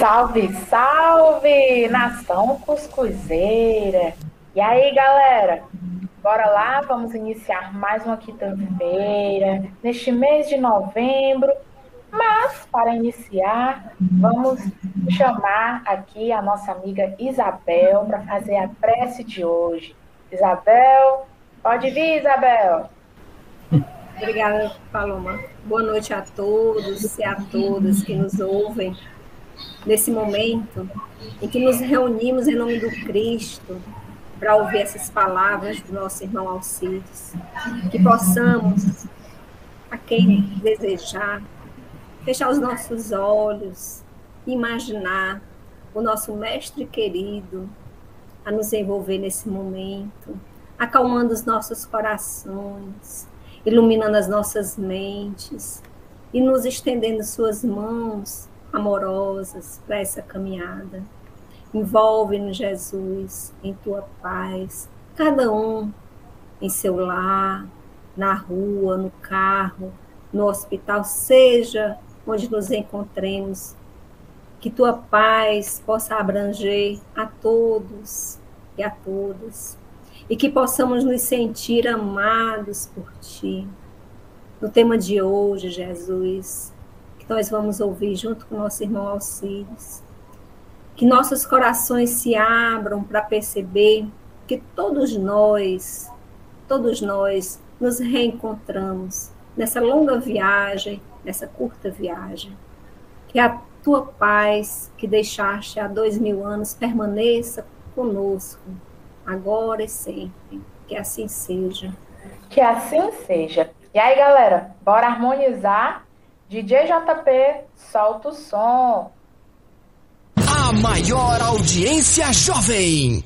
Salve, salve, nação cuscuzeira! E aí, galera? Bora lá, vamos iniciar mais uma quinta-feira, neste mês de novembro. Mas, para iniciar, vamos chamar aqui a nossa amiga Isabel para fazer a prece de hoje. Isabel, pode vir, Isabel! Obrigada, Paloma. Boa noite a todos e a todas que nos ouvem nesse momento em que nos reunimos em nome do Cristo para ouvir essas palavras do nosso irmão Alcides. Que possamos, a quem desejar, fechar os nossos olhos, imaginar o nosso mestre querido a nos envolver nesse momento, acalmando os nossos corações, iluminando as nossas mentes e nos estendendo suas mãos amorosas para essa caminhada. Envolve-nos, Jesus, em tua paz, cada um em seu lar, na rua, no carro, no hospital, seja onde nos encontremos, que tua paz possa abranger a todos e a todas, e que possamos nos sentir amados por ti. No tema de hoje, Jesus, que nós vamos ouvir junto com o nosso irmão Alcides, que nossos corações se abram para perceber que todos nós nos reencontramos nessa longa viagem, nessa curta viagem. Que a tua paz que deixaste há 2000 anos permaneça conosco, agora e sempre. Que assim seja. Que assim seja. E aí, galera, bora harmonizar? DJ JP, solta o som. A maior audiência jovem.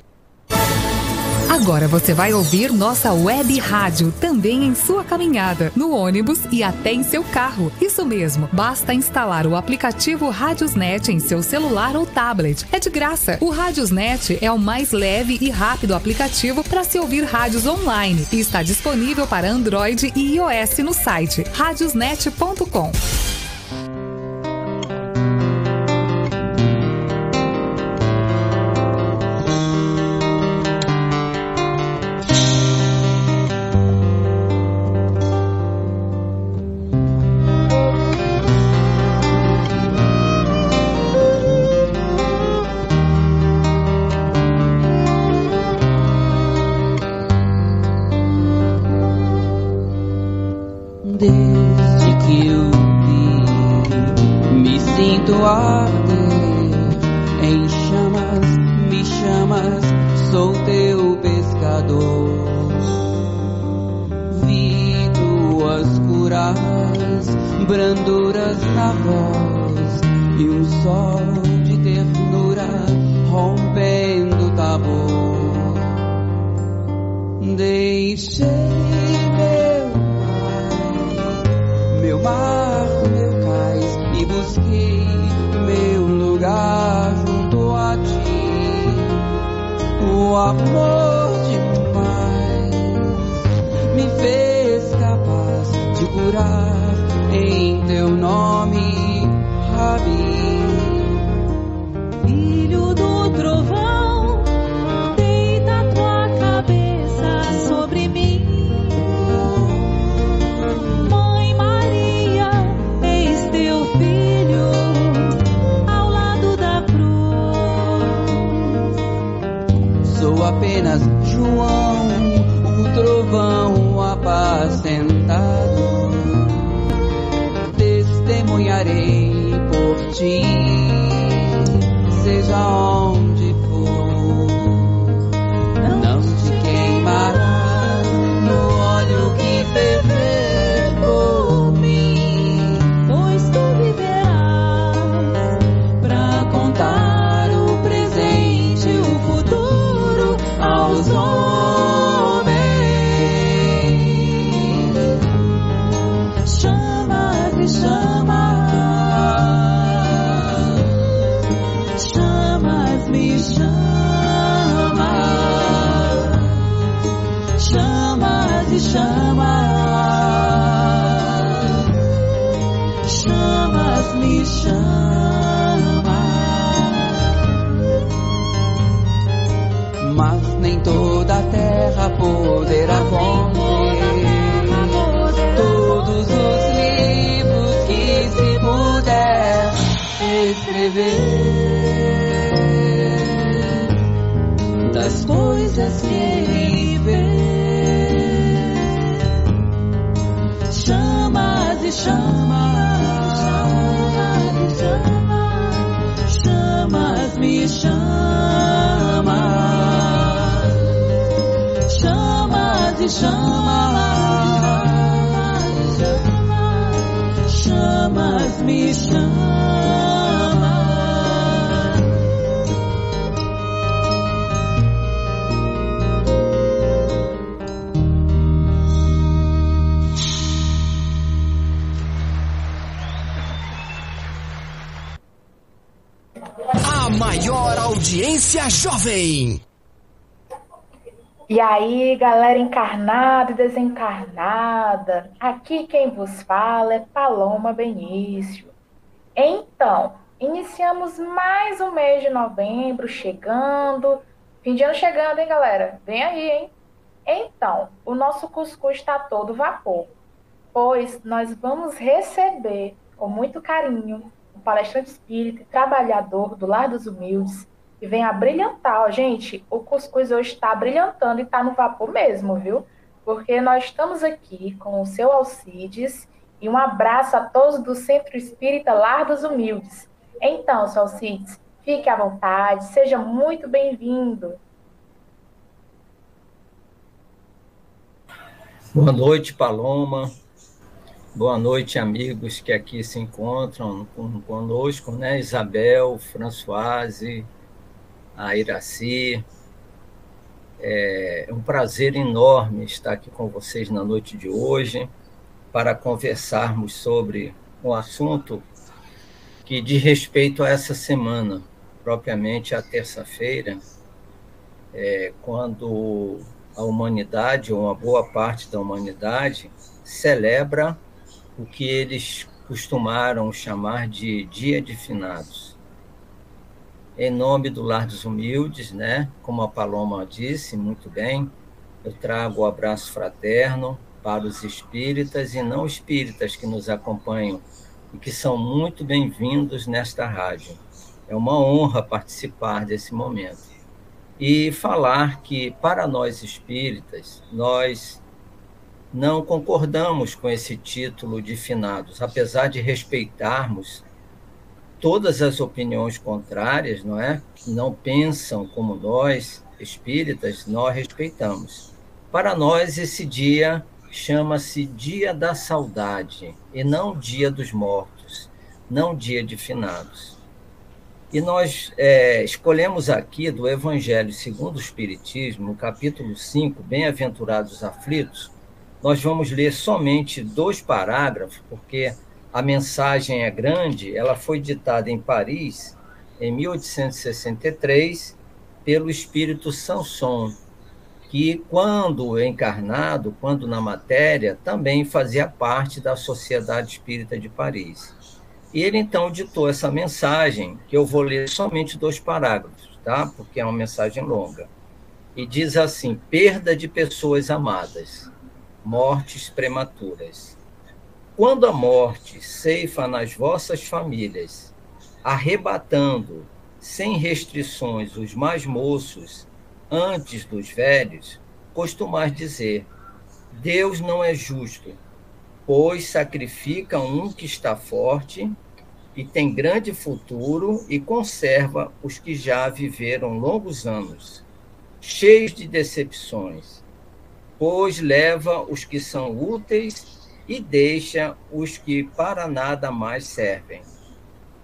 Agora você vai ouvir nossa web rádio também em sua caminhada, no ônibus e até em seu carro. Isso mesmo, basta instalar o aplicativo Radiosnet em seu celular ou tablet. É de graça. O Radiosnet é o mais leve e rápido aplicativo para se ouvir rádios online e está disponível para Android e iOS no site radiosnet.com. branduras na voz e um sol de ternura rompendo o tabu. Deixei meu mar, meu cais e busquei meu lugar junto a ti. O amor demais me fez capaz de curar em teu nome, Rabi. Filho do trovão, deita a tua cabeça sobre mim. Mãe Maria, eis teu filho ao lado da cruz. Sou apenas João, o trovão apacentado. Testemunharei por ti, seja onde for. Não te queimarás no óleo que ferver por mim, pois tu viverás pra contar o presente e o futuro aos homens. Chamas e chamas, me chamas e chamas, me chamas. escrever das coisas que ele vê. Chamas e chamas, chamas, me chamas, chamas e chamas, me chamas. A maior audiência jovem. E aí, galera encarnada e desencarnada, aqui quem vos fala é Paloma Benício. Então, iniciamos mais um mês de novembro, chegando, fim de ano chegando, hein, galera? Vem aí, hein? Então, o nosso cuscuz está todo vapor, pois nós vamos receber, com muito carinho, um palestrante espírita e trabalhador do Lar dos Humildes, que vem a brilhantar. Ó, gente, o cuscuz hoje está brilhantando e está no vapor mesmo, viu? Porque nós estamos aqui com o seu Alcides e um abraço a todos do Centro Espírita Lar dos Humildes. Então, seu Alcides, fique à vontade, seja muito bem-vindo. Boa noite, Paloma. Boa noite, amigos que aqui se encontram conosco, né? Isabel, Françoise, a Iraci. É um prazer enorme estar aqui com vocês na noite de hoje para conversarmos sobre um assunto que diz respeito a essa semana, propriamente a terça-feira, quando a humanidade, ou uma boa parte da humanidade, celebra o que eles costumaram chamar de Dia de Finados. Em nome do Lar dos Humildes, né, como a Paloma disse muito bem, eu trago o abraço fraterno para os espíritas e não espíritas que nos acompanham e que são muito bem-vindos nesta rádio. É uma honra participar desse momento. E falar que, para nós espíritas, nós não concordamos com esse título de finados, apesar de respeitarmos todas as opiniões contrárias, não é? Que não pensam como nós, espíritas, nós respeitamos. Para nós, esse dia chama-se Dia da Saudade, e não Dia dos Mortos, não Dia de Finados. E nós escolhemos aqui do Evangelho segundo o Espiritismo, no capítulo 5, Bem-aventurados os aflitos, nós vamos ler somente 2 parágrafos, porque a mensagem é grande. Ela foi ditada em Paris, em 1863, pelo espírito Sanson, que, quando encarnado, quando na matéria, também fazia parte da Sociedade Espírita de Paris. E ele, então, ditou essa mensagem, que eu vou ler somente 2 parágrafos, tá? Porque é uma mensagem longa. E diz assim: perda de pessoas amadas, mortes prematuras. Quando a morte ceifa nas vossas famílias, arrebatando, sem restrições, os mais moços, antes dos velhos, costumais dizer: Deus não é justo, pois sacrifica um que está forte e tem grande futuro e conserva os que já viveram longos anos, cheios de decepções, pois leva os que são úteis e deixa os que para nada mais servem,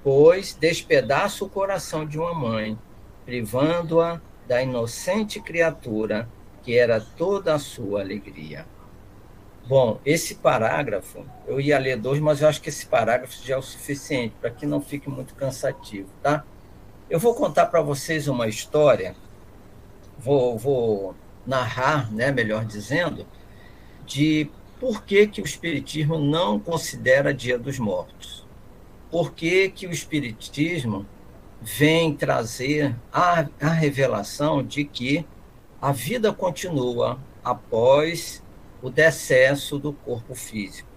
pois despedaça o coração de uma mãe, privando-a da inocente criatura que era toda a sua alegria. Bom, esse parágrafo, eu ia ler 2, mas eu acho que esse parágrafo já é o suficiente para que não fique muito cansativo, tá? Eu vou contar para vocês uma história, vou narrar, né, melhor dizendo, de por que o Espiritismo não considera Dia dos Mortos. Por que o Espiritismo vem trazer a revelação de que a vida continua após o decesso do corpo físico.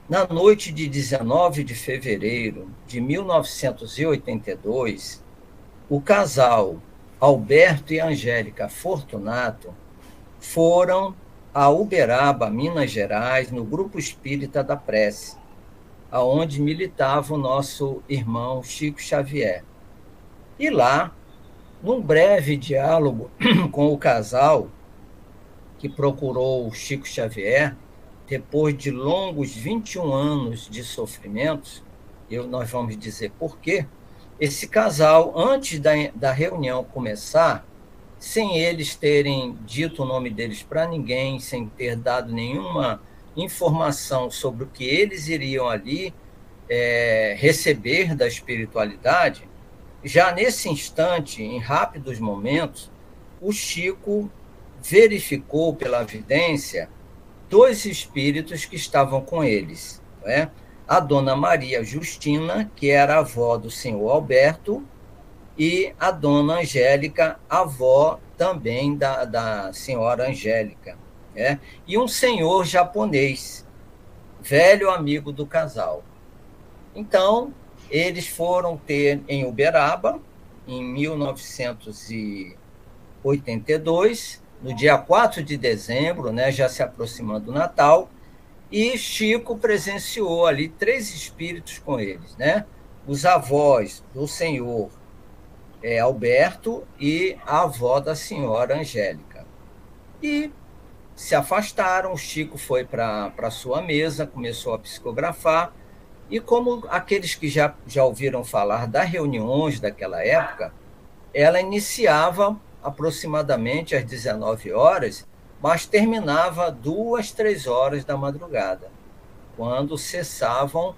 Na noite de 19 de fevereiro de 1982, o casal Alberto e Angélica Fortunato foram a Uberaba, Minas Gerais, no Grupo Espírita da Prece, aonde militava o nosso irmão Chico Xavier. E lá, num breve diálogo com o casal que procurou o Chico Xavier, depois de longos 21 anos de sofrimentos, nós vamos dizer por quê, esse casal, antes da reunião começar, sem eles terem dito o nome deles para ninguém, sem ter dado nenhuma informação sobre o que eles iriam ali receber da espiritualidade, já nesse instante, em rápidos momentos, o Chico verificou pela vidência 2 espíritos que estavam com eles, não é? A dona Maria Justina, que era a avó do senhor Alberto, e a dona Angélica, avó também da senhora Angélica, né? E um senhor japonês, velho amigo do casal. Então, eles foram ter em Uberaba, em 1982, no dia 4 de dezembro, né, já se aproximando do Natal, e Chico presenciou ali 3 espíritos com eles, né? Os avós do senhor Alberto e a avó da senhora Angélica. E se afastaram, o Chico foi para a sua mesa, começou a psicografar, e como aqueles que já ouviram falar das reuniões daquela época, ela iniciava aproximadamente às 19 horas, mas terminava 2, 3 horas da madrugada, quando cessavam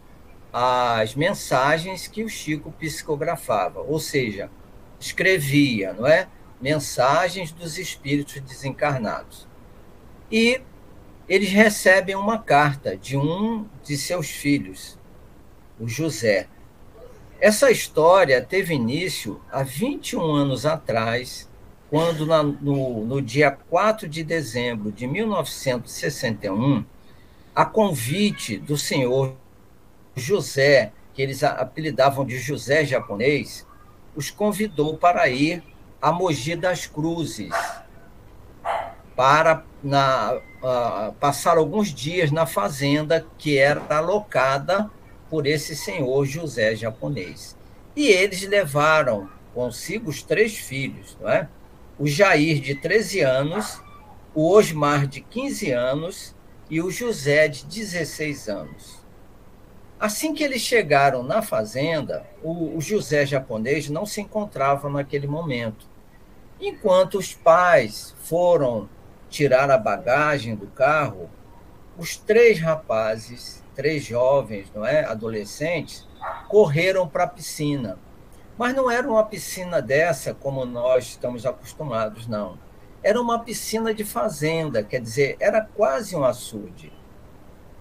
as mensagens que o Chico psicografava, ou seja, escrevia, não é? Mensagens dos espíritos desencarnados. E eles recebem uma carta de um de seus filhos, o José. Essa história teve início há 21 anos atrás, quando no dia 4 de dezembro de 1961, a convite do senhor José, que eles apelidavam de José japonês, os convidou para ir a Mogi das Cruzes, para passar alguns dias na fazenda que era alocada por esse senhor José japonês. E eles levaram consigo os 3 filhos, não é? O Jair, de 13 anos, o Osmar, de 15 anos, e o José, de 16 anos. Assim que eles chegaram na fazenda, o José japonês não se encontrava naquele momento. Enquanto os pais foram tirar a bagagem do carro, os 3 rapazes, 3 jovens, não é, adolescentes, correram para a piscina. Mas não era uma piscina dessa como nós estamos acostumados, não. Era uma piscina de fazenda, quer dizer, era quase um açude.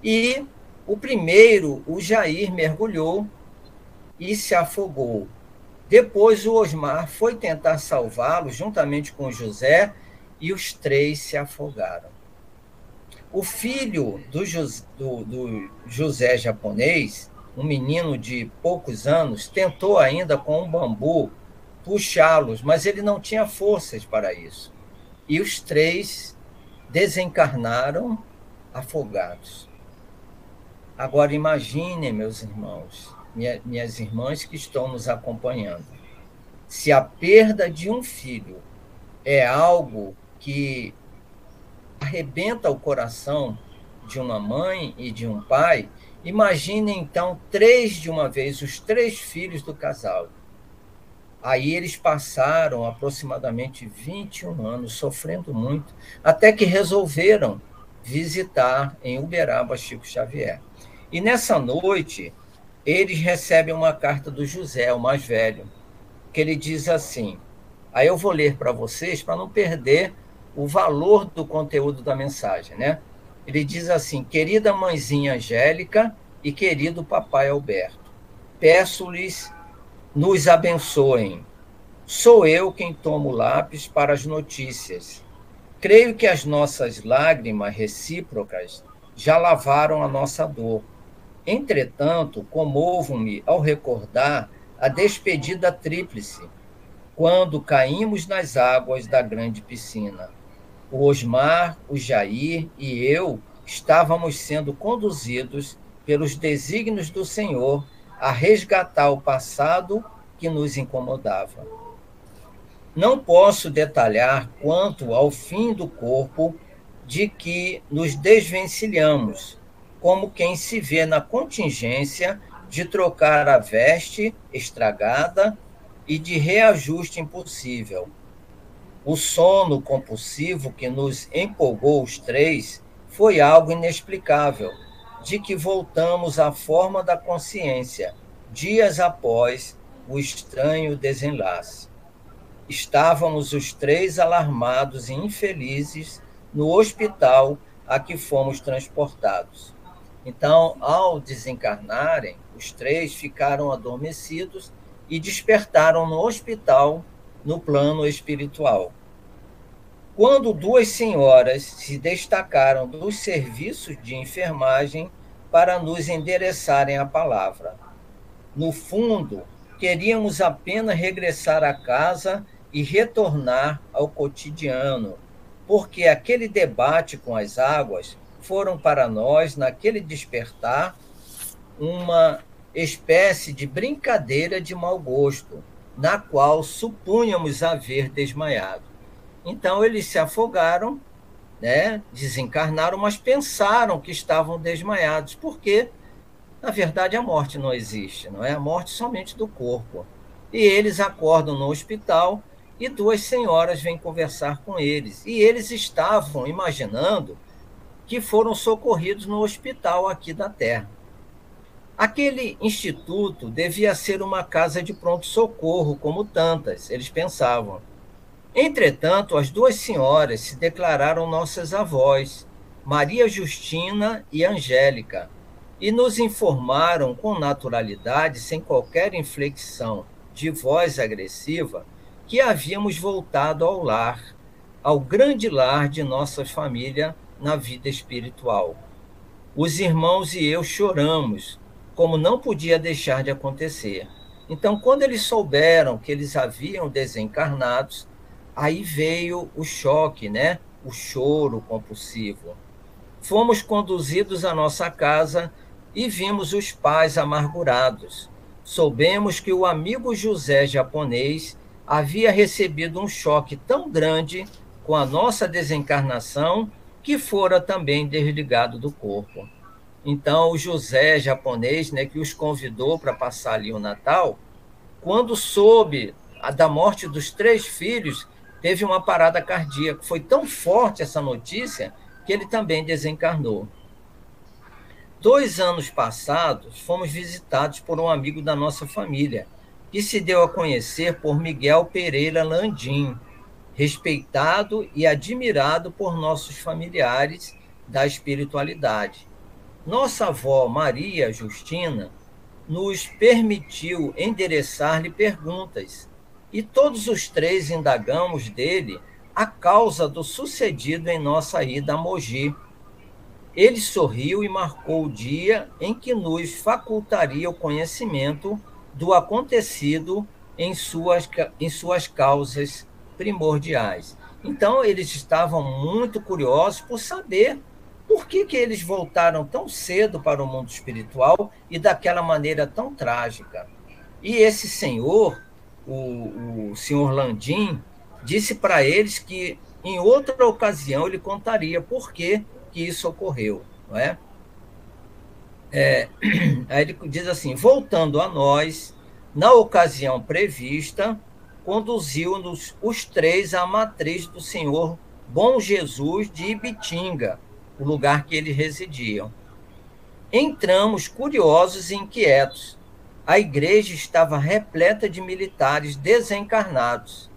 E o primeiro, o Jair, mergulhou e se afogou. Depois o Osmar foi tentar salvá-lo juntamente com o José e os 3 se afogaram. O filho do José japonês, um menino de poucos anos, tentou ainda com um bambu puxá-los, mas ele não tinha forças para isso. E os 3 desencarnaram afogados. Agora imaginem, meus irmãos, minhas irmãs que estão nos acompanhando, se a perda de um filho é algo que arrebenta o coração de uma mãe e de um pai, imaginem, então, 3 de uma vez, os 3 filhos do casal. Aí eles passaram aproximadamente 21 anos sofrendo muito, até que resolveram visitar em Uberaba Chico Xavier. E nessa noite, eles recebem uma carta do José, o mais velho, que ele diz assim, aí eu vou ler para vocês, para não perder o valor do conteúdo da mensagem, né? Ele diz assim, querida mãezinha Angélica e querido papai Alberto, peço-lhes, nos abençoem. Sou eu quem tomo lápis para as notícias. Creio que as nossas lágrimas recíprocas já lavaram a nossa dor. Entretanto, comovo-me ao recordar a despedida tríplice, quando caímos nas águas da grande piscina. O Osmar, o Jair e eu estávamos sendo conduzidos pelos desígnios do Senhor a resgatar o passado que nos incomodava. Não posso detalhar quanto ao fim do corpo de que nos desvencilhamos, como quem se vê na contingência de trocar a veste estragada e de reajuste impossível. O sono compulsivo que nos empolgou os três foi algo inexplicável, de que voltamos à forma da consciência, dias após o estranho desenlace. Estávamos os três alarmados e infelizes no hospital a que fomos transportados. Então, ao desencarnarem, os três ficaram adormecidos e despertaram no hospital, no plano espiritual. Quando duas senhoras se destacaram dos serviços de enfermagem para nos endereçarem a palavra. No fundo, queríamos apenas regressar à casa e retornar ao cotidiano, porque aquele debate com as águas foram para nós, naquele despertar, uma espécie de brincadeira de mau gosto, na qual supunhamos haver desmaiado. Então, eles se afogaram, né, desencarnaram, mas pensaram que estavam desmaiados, porque, na verdade, a morte não existe, não é? A morte somente do corpo. E eles acordam no hospital e duas senhoras vêm conversar com eles. E eles estavam imaginando que foram socorridos no hospital aqui da Terra. Aquele instituto devia ser uma casa de pronto-socorro, como tantas, eles pensavam. Entretanto, as duas senhoras se declararam nossas avós, Maria Justina e Angélica, e nos informaram com naturalidade, sem qualquer inflexão de voz agressiva, que havíamos voltado ao lar, ao grande lar de nossa família na vida espiritual. Os irmãos e eu choramos, como não podia deixar de acontecer. Então, quando eles souberam que eles haviam desencarnados, aí veio o choque, né? O choro compulsivo. Fomos conduzidos à nossa casa e vimos os pais amargurados. Soubemos que o amigo José japonês havia recebido um choque tão grande com a nossa desencarnação que fora também desligado do corpo. Então, o José japonês, né, que os convidou para passar ali o Natal, quando soube da morte dos três filhos, teve uma parada cardíaca. Foi tão forte essa notícia que ele também desencarnou. 2 anos passados, fomos visitados por um amigo da nossa família, que se deu a conhecer por Miguel Pereira Landim, respeitado e admirado por nossos familiares da espiritualidade. Nossa avó Maria Justina nos permitiu endereçar-lhe perguntas, e todos os três indagamos dele a causa do sucedido em nossa ida a Mogi. Ele sorriu e marcou o dia em que nos facultaria o conhecimento do acontecido em suas causas primordiais. Então, eles estavam muito curiosos por saber por que eles voltaram tão cedo para o mundo espiritual e daquela maneira tão trágica. E esse senhor, o senhor Landim, disse para eles que em outra ocasião ele contaria por que isso ocorreu, não é? Aí ele diz assim: voltando a nós, na ocasião prevista, conduziu-nos os três à matriz do senhor Bom Jesus de Ibitinga, o lugar que eles residiam. Entramos curiosos e inquietos. A igreja estava repleta de militares desencarnados.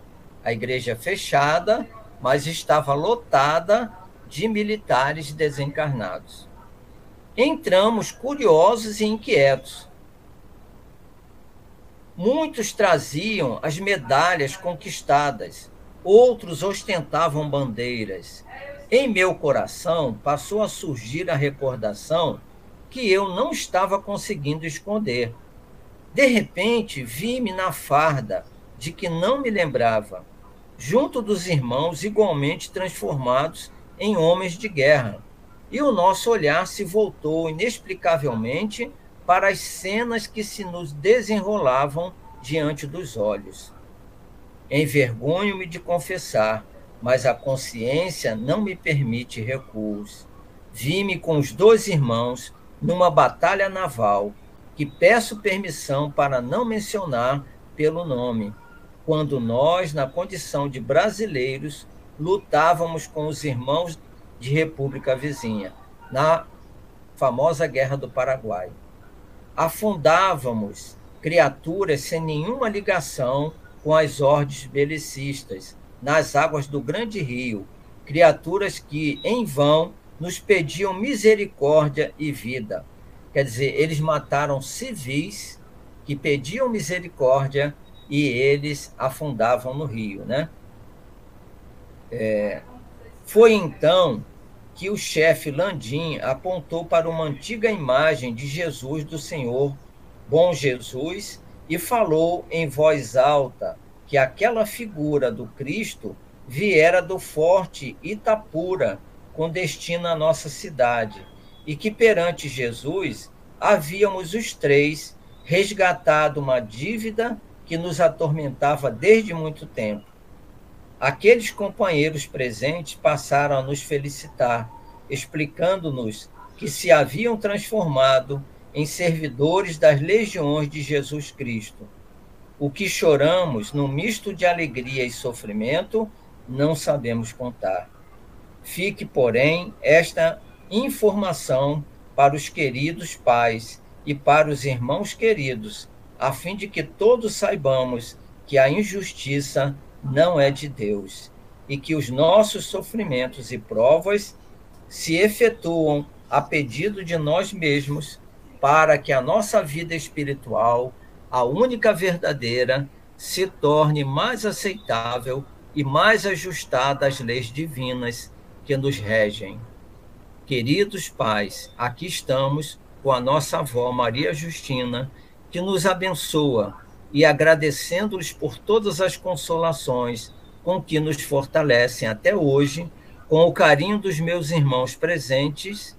A igreja fechada, mas estava lotada de militares desencarnados. Entramos curiosos e inquietos. Muitos traziam as medalhas conquistadas, outros ostentavam bandeiras. Em meu coração passou a surgir a recordação que eu não estava conseguindo esconder. De repente, vi-me na farda de que não me lembrava, junto dos irmãos igualmente transformados em homens de guerra, e o nosso olhar se voltou inexplicavelmente para as cenas que se nos desenrolavam diante dos olhos. Envergonho-me de confessar, mas a consciência não me permite recuos. Vi-me com os 2 irmãos numa batalha naval, que peço permissão para não mencionar pelo nome, quando nós, na condição de brasileiros, lutávamos com os irmãos de República Vizinha, na famosa Guerra do Paraguai. Afundávamos criaturas sem nenhuma ligação com as hordes belicistas, nas águas do grande rio, criaturas que, em vão, nos pediam misericórdia e vida. Quer dizer, eles mataram civis que pediam misericórdia e eles afundavam no rio, né? Foi então que o chefe Landim apontou para uma antiga imagem de Jesus do Senhor, Bom Jesus, e falou em voz alta que aquela figura do Cristo viera do forte Itapura, com destino à nossa cidade, e que perante Jesus havíamos os 3 resgatado uma dívida que nos atormentava desde muito tempo. Aqueles companheiros presentes passaram a nos felicitar, explicando-nos que se haviam transformado em servidores das legiões de Jesus Cristo. O que choramos, num misto de alegria e sofrimento, não sabemos contar. Fique, porém, esta informação para os queridos pais e para os irmãos queridos, a fim de que todos saibamos que a injustiça não é de Deus e que os nossos sofrimentos e provas se efetuam a pedido de nós mesmos para que a nossa vida espiritual, a única verdadeira, se torne mais aceitável e mais ajustada às leis divinas que nos regem. Queridos pais, aqui estamos com a nossa avó Maria Justina, que nos abençoa, e agradecendo-lhes por todas as consolações com que nos fortalecem até hoje, com o carinho dos meus irmãos presentes,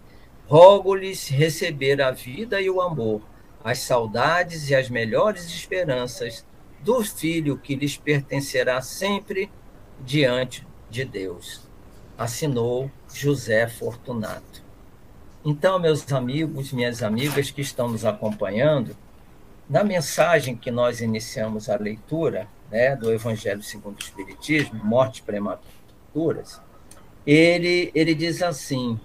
rogo-lhes receber a vida e o amor, as saudades e as melhores esperanças do Filho que lhes pertencerá sempre diante de Deus. Assinou José Fortunato. Então, meus amigos, minhas amigas que estão nos acompanhando, na mensagem que nós iniciamos a leitura, né, do Evangelho segundo o Espiritismo, Mortes Prematuras, ele diz assim: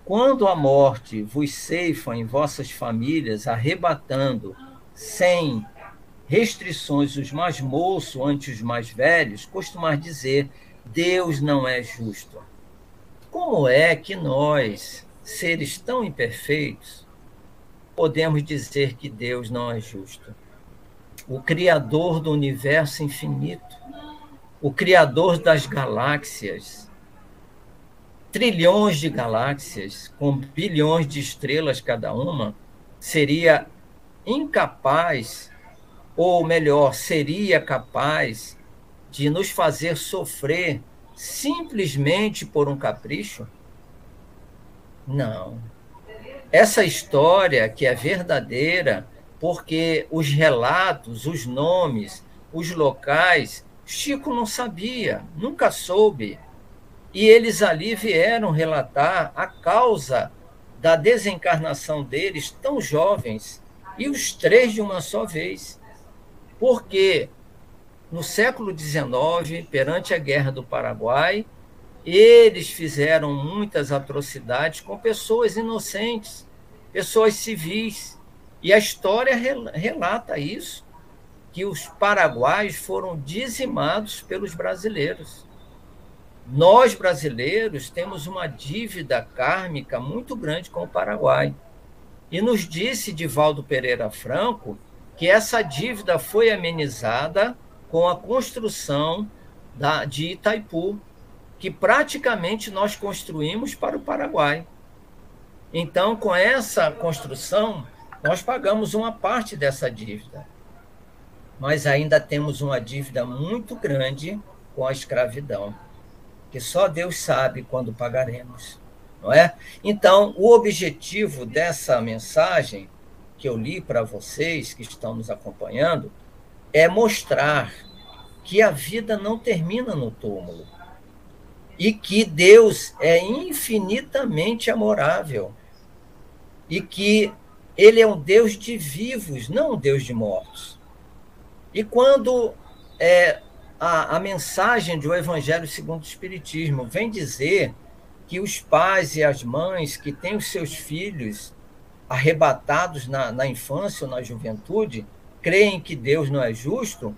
quando a morte vos ceifa em vossas famílias, arrebatando sem restrições os mais moços ante os mais velhos, costumar dizer, Deus não é justo. Como é que nós, seres tão imperfeitos, podemos dizer que Deus não é justo? O Criador do universo infinito, o Criador das galáxias, trilhões de galáxias, com bilhões de estrelas cada uma, seria incapaz, ou melhor, seria capaz de nos fazer sofrer simplesmente por um capricho? Não. Essa história que é verdadeira, porque os relatos, os nomes, os locais, Chico não sabia, nunca soube. E eles ali vieram relatar a causa da desencarnação deles tão jovens, e os 3 de uma só vez. Porque no século XIX, perante a Guerra do Paraguai, eles fizeram muitas atrocidades com pessoas inocentes, pessoas civis. E a história relata isso, que os paraguaios foram dizimados pelos brasileiros. Nós, brasileiros, temos uma dívida kármica muito grande com o Paraguai. E nos disse Divaldo Pereira Franco que essa dívida foi amenizada com a construção de Itaipu, que praticamente nós construímos para o Paraguai. Então, com essa construção, nós pagamos uma parte dessa dívida. Mas ainda temos uma dívida muito grande com a escravidão, que só Deus sabe quando pagaremos, não é? Então, o objetivo dessa mensagem que eu li para vocês que estão nos acompanhando é mostrar que a vida não termina no túmulo e que Deus é infinitamente amorável e que Ele é um Deus de vivos, não um Deus de mortos. E quando a mensagem do Evangelho segundo o Espiritismo vem dizer que os pais e as mães que têm os seus filhos arrebatados na infância ou na juventude, creem que Deus não é justo,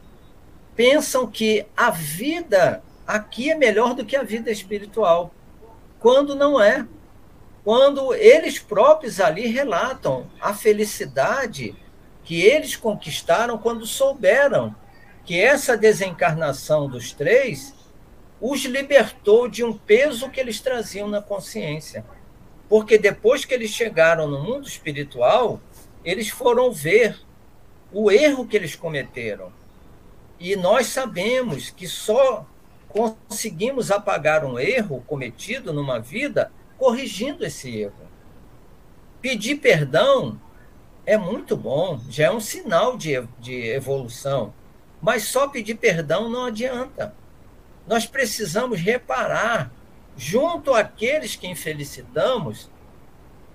pensam que a vida aqui é melhor do que a vida espiritual, quando não é. Quando eles próprios ali relatam a felicidade que eles conquistaram quando souberam que essa desencarnação dos três os libertou de um peso que eles traziam na consciência. Porque depois que eles chegaram no mundo espiritual, eles foram ver o erro que eles cometeram. E nós sabemos que só conseguimos apagar um erro cometido numa vida corrigindo esse erro. Pedir perdão é muito bom, já é um sinal de evolução, mas só pedir perdão não adianta. Nós precisamos reparar, junto àqueles que infelicitamos,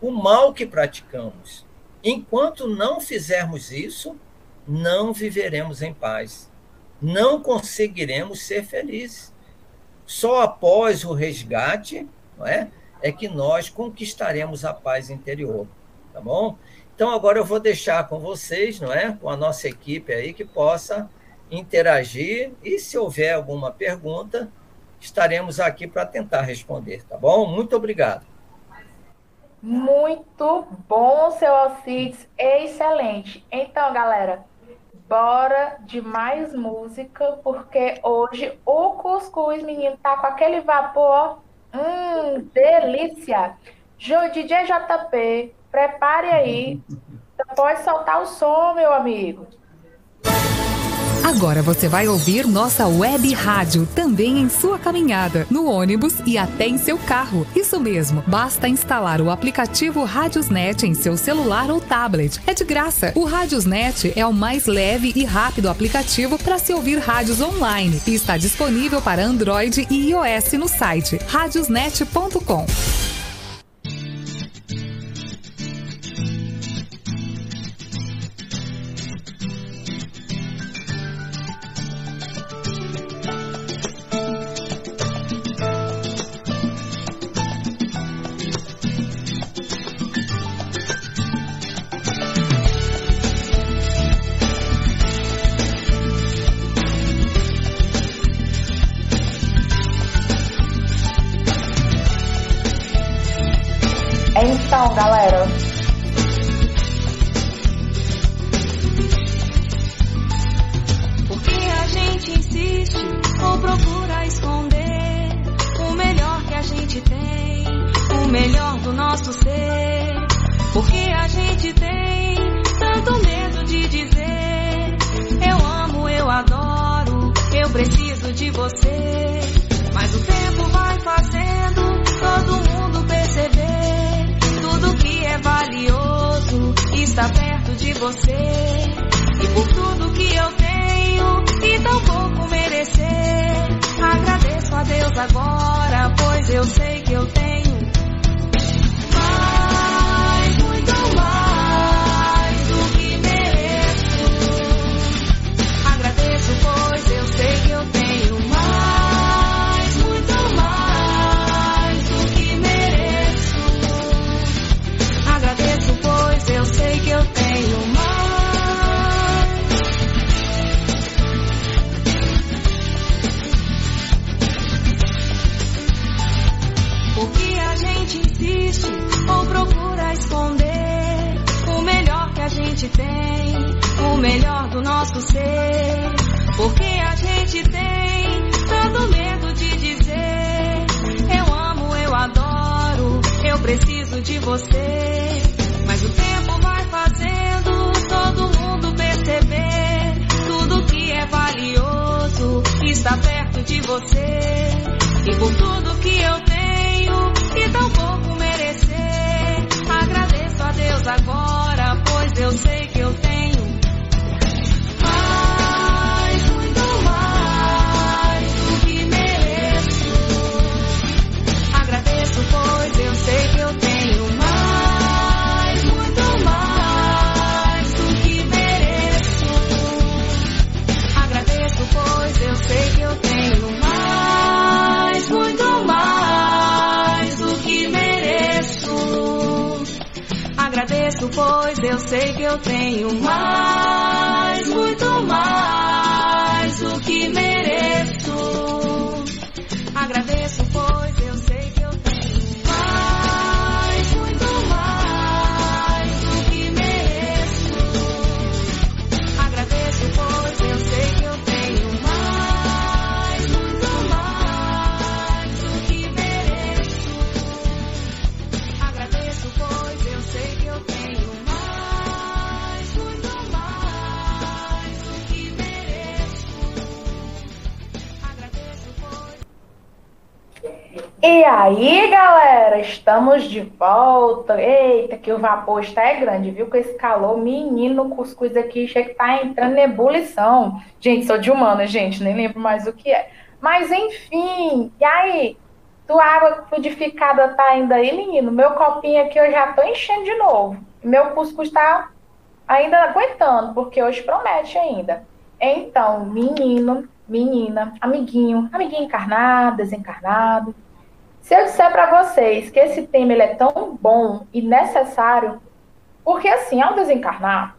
o mal que praticamos. Enquanto não fizermos isso, não viveremos em paz. Não conseguiremos ser felizes. Só após o resgate, não é que nós conquistaremos a paz interior. Tá bom? Então, agora eu vou deixar com vocês, não é? Com a nossa equipe aí, que possa interagir, e se houver alguma pergunta, estaremos aqui para tentar responder, tá bom? Muito obrigado. Muito bom, seu Alcides, excelente. Então, galera, bora de mais música, porque hoje o cuscuz, menino, tá com aquele vapor, delícia. DJ JP, prepare aí, pode soltar o som, meu amigo. Agora você vai ouvir nossa web rádio também em sua caminhada, no ônibus e até em seu carro. Isso mesmo, basta instalar o aplicativo Radiosnet em seu celular ou tablet. É de graça. O Radiosnet é o mais leve e rápido aplicativo para se ouvir rádios online e está disponível para Android e iOS no site radiosnet.com. Então, galera, por que a gente insiste ou procura esconder o melhor que a gente tem, o melhor do nosso ser? Por que a gente tem tanto medo de dizer eu amo, eu adoro, eu preciso de você? Mas o tempo vai fazendo todo mundo perceber tudo que é valioso está perto de você. E por tudo que eu tenho e tão pouco merecer, agradeço a Deus agora, pois eu sei que eu tenho mais, muito mais do que mereço. Agradeço, pois eu sei que eu tenho mais, muito mais do que mereço. Agradeço, pois eu sei que eu tenho mais. Por que a gente insiste ou procura esconder o melhor que a gente tem, o melhor do nosso ser? Por que a gente tem tanto medo de dizer eu amo, eu adoro, eu preciso de você. Mas o tempo vai fazendo todo mundo perceber tudo que é valioso está perto de você. E por tudo que eu tenho e tão pouco merecer, agradeço a Deus agora, pois eu sei que eu tenho mais, muito mais do que mereço. Agradeço, pois eu sei que eu tenho mais, muito mais do que mereço. Agradeço, pois eu sei que eu tenho mais, muito mais do que mereço. Agradeço, pois eu sei que eu tenho mais, muito mais do que mereço. Agradeço, pois eu sei que eu tenho mais, muito mais do que mereço. Agradeço, pois eu sei que eu tenho mais, muito mais do que mereço. Agradeço, pois eu sei que eu tenho mais, muito mais do que mereço. Agradeço, pois. E aí, galera, estamos de volta. Eita, que o vapor está grande, viu? Com esse calor, menino, o cuscuz aqui chega que tá entrando em ebulição. Gente, sou de humana, gente, nem lembro mais o que é. Mas, enfim, e aí? Tua água fluidificada tá ainda aí, menino? Meu copinho aqui eu já tô enchendo de novo. Meu cuscuz tá ainda aguentando, porque hoje promete ainda. Então, menino, menina, amiguinho encarnado, desencarnado. Se eu disser para vocês que esse tema ele é tão bom e necessário, porque assim, ao desencarnar,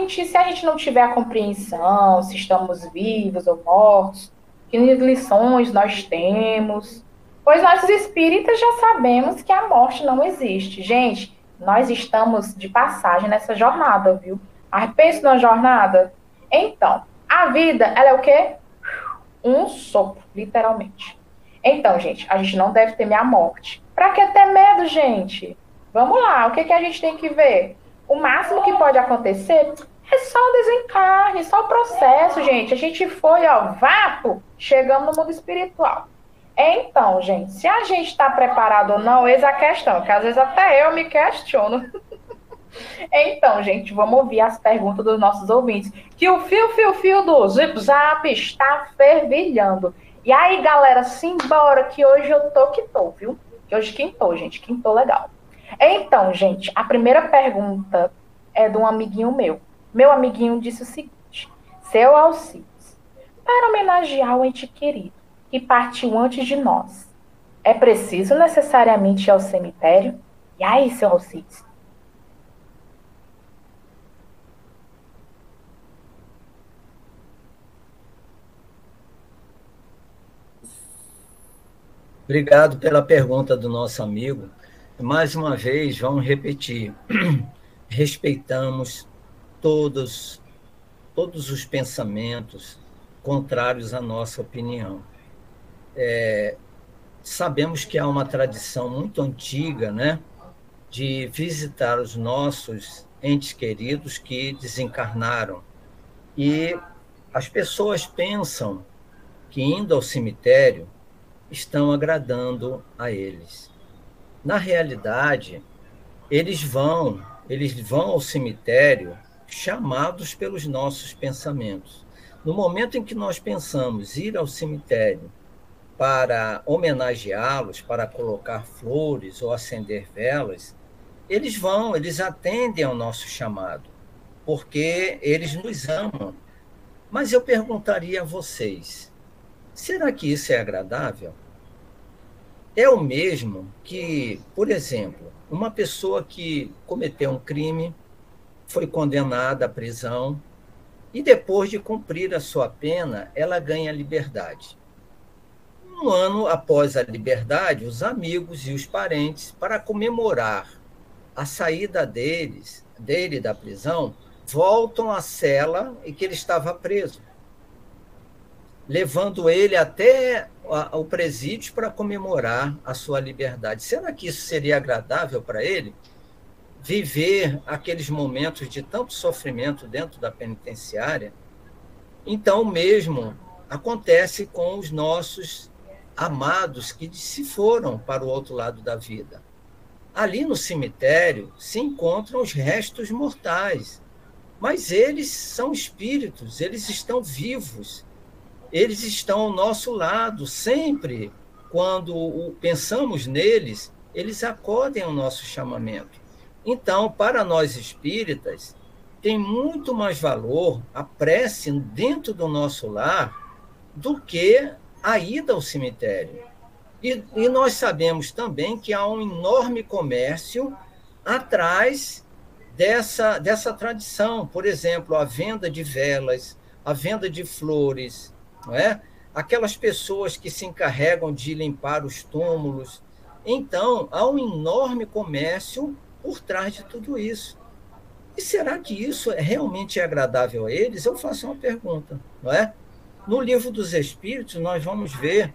se a gente não tiver a compreensão, se estamos vivos ou mortos, que lições nós temos, pois nós espíritas já sabemos que a morte não existe. Gente, nós estamos de passagem nessa jornada, viu? Mas pensa numa jornada. Então, a vida, ela é o quê? Um sopro, literalmente. Então, gente, a gente não deve temer a morte. Pra que ter medo, gente? Vamos lá, o que a gente tem que ver? O máximo que pode acontecer é só o desencarne, só o processo, gente. A gente foi, vapo, chegamos no mundo espiritual. Então, gente, se a gente está preparado ou não, eis a questão, que às vezes até eu me questiono. Então, gente, vamos ouvir as perguntas dos nossos ouvintes, que o fio do Zip Zap está fervilhando. E aí, galera, simbora, que hoje eu tô que tô, viu? Que hoje quintou, gente, quintou legal. Então, gente, a primeira pergunta é de um amiguinho meu. Meu amiguinho disse o seguinte: Seu Alcides, para homenagear o ente querido que partiu antes de nós, é preciso necessariamente ir ao cemitério? E aí, seu Alcides? Obrigado pela pergunta do nosso amigo. Mais uma vez, vamos repetir. Respeitamos todos os pensamentos contrários à nossa opinião. Sabemos que há uma tradição muito antiga, né, de visitar os nossos entes queridos que desencarnaram. E as pessoas pensam que, indo ao cemitério, estão agradando a eles. Na realidade, eles vão ao cemitério chamados pelos nossos pensamentos. No momento em que nós pensamos ir ao cemitério para homenageá-los, para colocar flores ou acender velas, eles atendem ao nosso chamado, porque eles nos amam. Mas eu perguntaria a vocês, será que isso é agradável? É o mesmo que, por exemplo, uma pessoa que cometeu um crime, foi condenada à prisão, e depois de cumprir a sua pena, ela ganha liberdade. Um ano após a liberdade, os amigos e os parentes, para comemorar a saída dele da prisão, voltam à cela em que ele estava preso, levando ele até o presídio para comemorar a sua liberdade. Será que isso seria agradável para ele? Viver aqueles momentos de tanto sofrimento dentro da penitenciária? Então, mesmo acontece com os nossos amados que se foram para o outro lado da vida. Ali no cemitério se encontram os restos mortais, mas eles são espíritos, eles estão vivos, eles estão ao nosso lado, sempre quando pensamos neles, eles acodem ao nosso chamamento. Então, para nós espíritas, tem muito mais valor a prece dentro do nosso lar do que a ida ao cemitério. E nós sabemos também que há um enorme comércio atrás dessa tradição. Por exemplo, a venda de velas, a venda de flores, não é? Aquelas pessoas que se encarregam de limpar os túmulos. Então, há um enorme comércio por trás de tudo isso. E será que isso realmente é agradável a eles? Eu faço uma pergunta, não é? No Livro dos Espíritos, nós vamos ver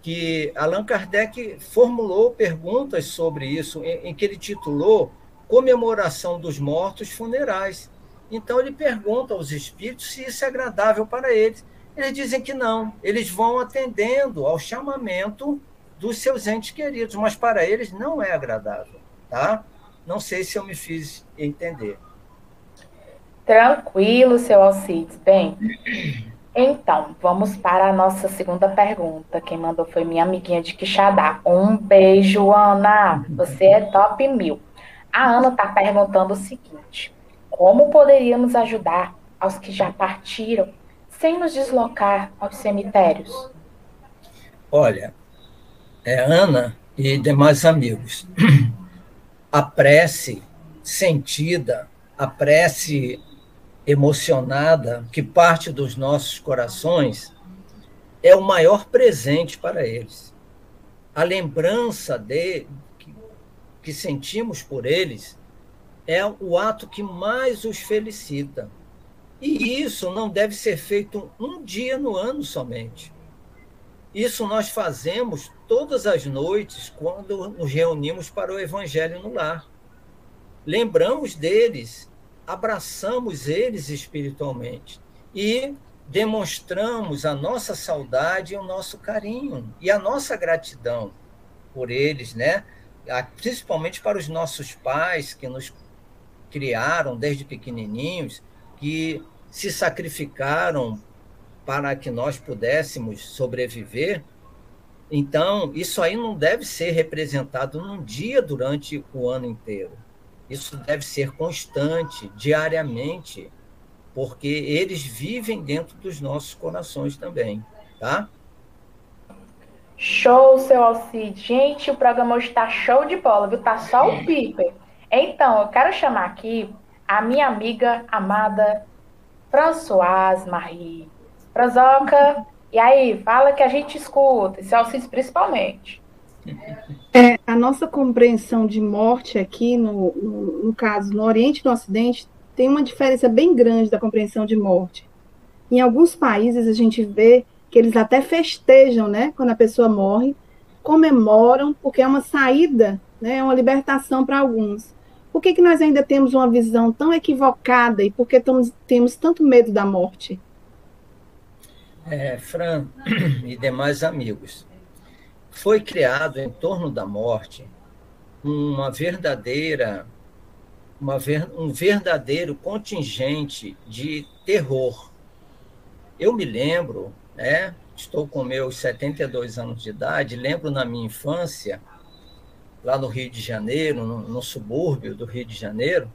que Allan Kardec formulou perguntas sobre isso, em que ele titulou Comemoração dos Mortos Funerais. Então, ele pergunta aos espíritos se isso é agradável para eles. Eles dizem que não, eles vão atendendo ao chamamento dos seus entes queridos, mas para eles não é agradável, tá? Não sei se eu me fiz entender. Tranquilo, seu Alcides. Bem, então, vamos para a nossa segunda pergunta. Quem mandou foi minha amiguinha de Quixadá. Um beijo, Ana. Você é top 1000. A Ana está perguntando o seguinte: como poderíamos ajudar aos que já partiram sem nos deslocar aos cemitérios? Olha, Ana e demais amigos, a prece sentida, a prece emocionada que parte dos nossos corações é o maior presente para eles. A lembrança que sentimos por eles é o ato que mais os felicita. E isso não deve ser feito um dia no ano somente. Isso nós fazemos todas as noites quando nos reunimos para o Evangelho no Lar. Lembramos deles, abraçamos eles espiritualmente e demonstramos a nossa saudade e o nosso carinho e a nossa gratidão por eles, né? Principalmente para os nossos pais que nos criaram desde pequenininhos, que se sacrificaram para que nós pudéssemos sobreviver. Então, isso aí não deve ser representado num dia durante o ano inteiro. Isso deve ser constante, diariamente, porque eles vivem dentro dos nossos corações também, tá? Show, seu Alcides. Gente, o programa hoje está show de bola, viu? Tá só o piper. Então, eu quero chamar aqui a minha amiga amada Françoise Marie. Franzoca, e aí? Fala que a gente escuta, e seu Alcides principalmente. A nossa compreensão de morte aqui, no caso, no Oriente e no Ocidente, tem uma diferença bem grande da compreensão de morte. Em alguns países, a gente vê que eles até festejam, né, quando a pessoa morre, comemoram, porque é uma saída, né, é uma libertação para alguns. Por que nós ainda temos uma visão tão equivocada e por que temos tanto medo da morte? Fran e demais amigos, foi criado em torno da morte um verdadeiro contingente de terror. Eu me lembro, né, estou com meus 72 anos de idade, lembro na minha infância, lá no Rio de Janeiro, no subúrbio do Rio de Janeiro,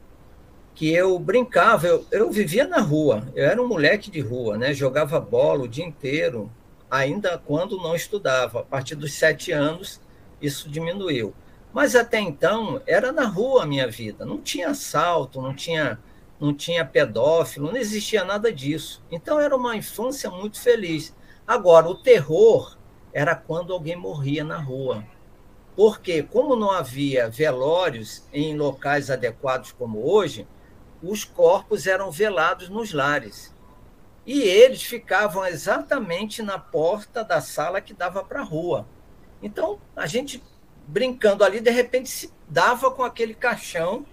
que eu brincava, eu vivia na rua, eu era um moleque de rua, né? Jogava bola o dia inteiro, ainda quando não estudava. A partir dos 7 anos, isso diminuiu. Mas até então, era na rua a minha vida. Não tinha assalto, não tinha pedófilo, não existia nada disso. Então, era uma infância muito feliz. Agora, o terror era quando alguém morria na rua. Porque, como não havia velórios em locais adequados como hoje, os corpos eram velados nos lares. E eles ficavam exatamente na porta da sala que dava para a rua. Então, a gente brincando ali, de repente se dava com aquele caixão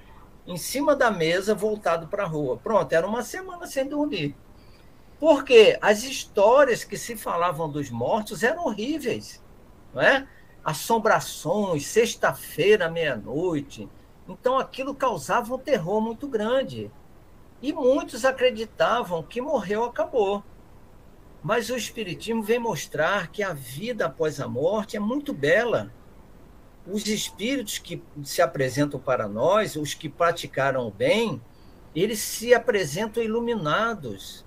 em cima da mesa, voltado para a rua. Pronto, era uma semana sem dormir. Porque as histórias que se falavam dos mortos eram horríveis, não é? Assombrações, sexta-feira, meia-noite. Então, aquilo causava um terror muito grande. E muitos acreditavam que morreu, acabou. Mas o Espiritismo vem mostrar que a vida após a morte é muito bela. Os espíritos que se apresentam para nós, os que praticaram o bem, eles se apresentam iluminados,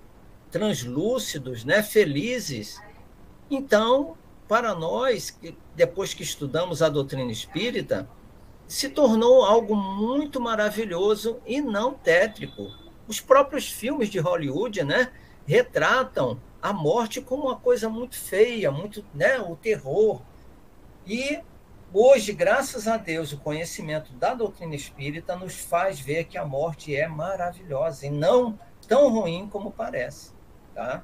translúcidos, né? Felizes. Então, para nós, depois que estudamos a doutrina espírita, se tornou algo muito maravilhoso e não tétrico. Os próprios filmes de Hollywood, né, retratam a morte como uma coisa muito feia, muito, né, o terror. E hoje, graças a Deus, o conhecimento da doutrina espírita nos faz ver que a morte é maravilhosa e não tão ruim como parece, tá?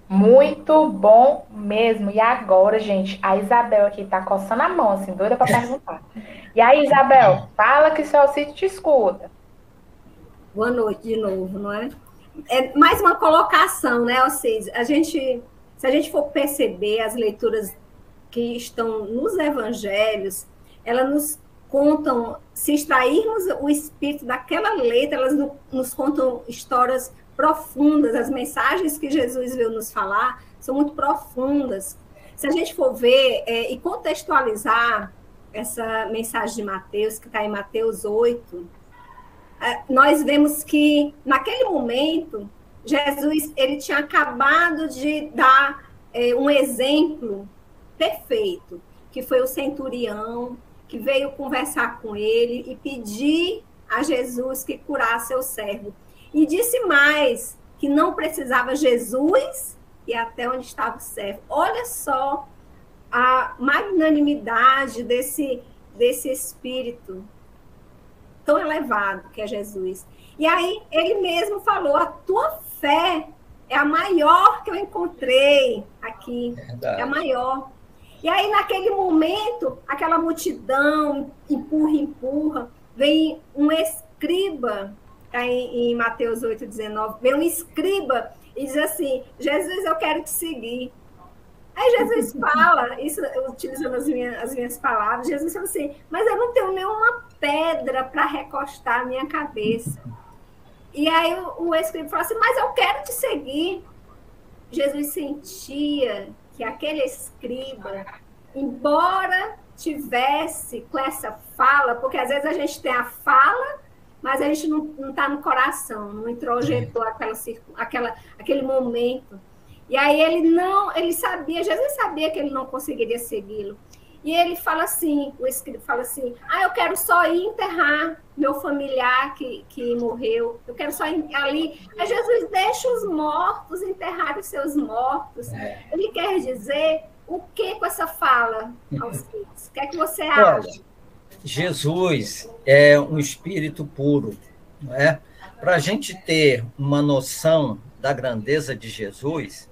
Muito bom mesmo. E agora, gente, a Isabel aqui tá coçando a mão, assim, doida para perguntar. E aí, Isabel, fala que o seu Alcides te escuta. Boa noite de novo, não é? É mais uma colocação, né, Alcides? Se a gente for perceber as leituras que estão nos evangelhos, elas nos contam, se extrairmos o espírito daquela letra, elas nos contam histórias profundas. As mensagens que Jesus veio nos falar são muito profundas. Se a gente for ver e contextualizar essa mensagem de Mateus, que está em Mateus 8, nós vemos que, naquele momento, Jesus ele tinha acabado de dar um exemplo perfeito, que foi o centurião, que veio conversar com ele e pedir a Jesus que curasse seu servo. E disse mais, que não precisava Jesus e até onde estava o servo. Olha só a magnanimidade desse espírito tão elevado que é Jesus. E aí ele mesmo falou, a tua fé é a maior que eu encontrei aqui. Verdade. É a maior. E aí, naquele momento, aquela multidão, empurra, vem um escriba, tá em Mateus 8,19, vem um escriba e diz assim, Jesus, eu quero te seguir. Aí Jesus fala, isso utilizando as minhas palavras, Jesus fala assim, mas eu não tenho nenhuma pedra para recostar a minha cabeça. E aí o escriba fala assim, mas eu quero te seguir. Jesus sentia que aquele escriba, embora tivesse com essa fala, porque às vezes a gente tem a fala, mas a gente não está no coração, não introjetou aquele momento. E aí ele sabia, Jesus sabia que ele não conseguiria segui-lo. E ele fala assim, o escriba fala assim, eu quero só ir enterrar meu familiar que morreu, eu quero só ir ali. Aí Jesus deixa os mortos enterrar os seus mortos. Ele quer dizer o que com essa fala, Alcides? O que é que você acha? Olha, Jesus é um espírito puro, não é? Para a gente ter uma noção da grandeza de Jesus,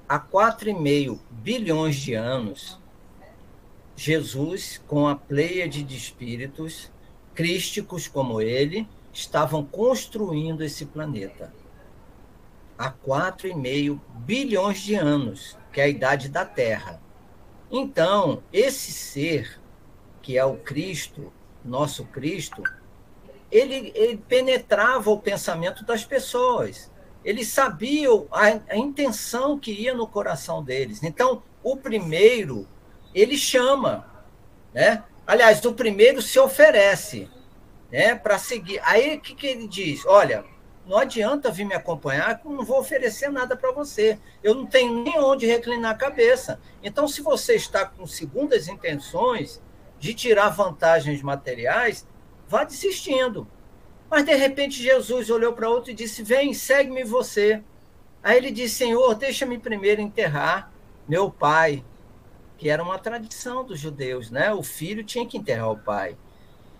há 4,5 bilhões de anos, Jesus, com a pleiade de espíritos crísticos como ele, estavam construindo esse planeta. Há 4,5 bilhões de anos, que é a idade da Terra. Então, esse ser, que é o Cristo, nosso Cristo, ele penetrava o pensamento das pessoas. Ele sabia a intenção que ia no coração deles. Então, o primeiro, ele chama, né? Aliás, o primeiro se oferece, né, para seguir. Aí, o que ele diz? Olha, não adianta vir me acompanhar, que eu não vou oferecer nada para você. Eu não tenho nem onde reclinar a cabeça. Então, se você está com segundas intenções de tirar vantagens materiais, vá desistindo. Mas, de repente, Jesus olhou para outro e disse, vem, segue-me você. Aí ele disse, Senhor, deixa-me primeiro enterrar meu pai, que era uma tradição dos judeus, né? O filho tinha que enterrar o pai.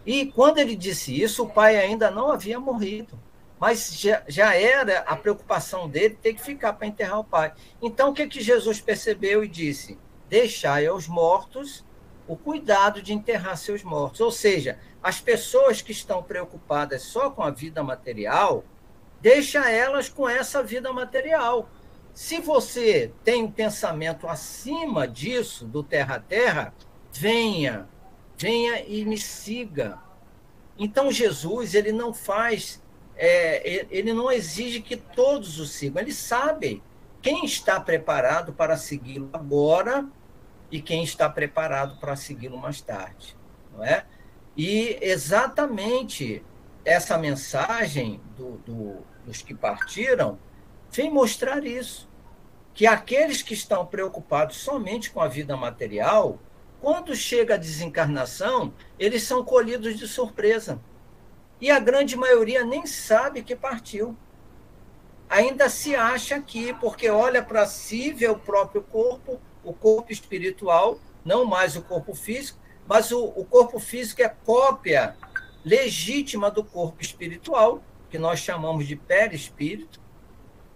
E quando ele disse isso, o pai ainda não havia morrido. Mas já era a preocupação dele ter que ficar para enterrar o pai. Então, o que Jesus percebeu e disse? Deixai aos mortos o cuidado de enterrar seus mortos. Ou seja, as pessoas que estão preocupadas só com a vida material, deixa elas com essa vida material. Se você tem um pensamento acima disso, do terra a terra, venha e me siga. Então, Jesus, ele não faz... ele não exige que todos o sigam. Ele sabe quem está preparado para segui-lo agora e quem está preparado para segui-lo mais tarde, não é? E exatamente essa mensagem dos que partiram vem mostrar isso, que aqueles que estão preocupados somente com a vida material, quando chega a desencarnação, eles são colhidos de surpresa. E a grande maioria nem sabe que partiu. Ainda se acha aqui, porque olha para si, vê o próprio corpo, o corpo espiritual, não mais o corpo físico, mas o corpo físico é cópia legítima do corpo espiritual, que nós chamamos de perispírito.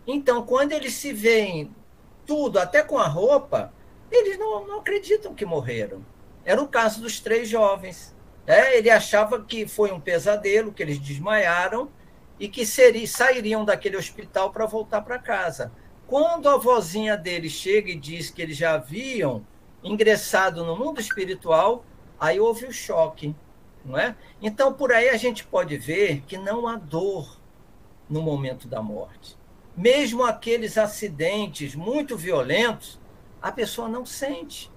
Então, quando eles se veem tudo, até com a roupa, eles não acreditam que morreram. Era o caso dos 3 jovens. Ele achava que foi um pesadelo, que eles desmaiaram e que sairiam daquele hospital para voltar para casa. Quando a vozinha dele chega e diz que eles já haviam ingressado no mundo espiritual, aí houve o choque, não é? Então, por aí a gente pode ver que não há dor no momento da morte. Mesmo aqueles acidentes muito violentos, a pessoa não sente.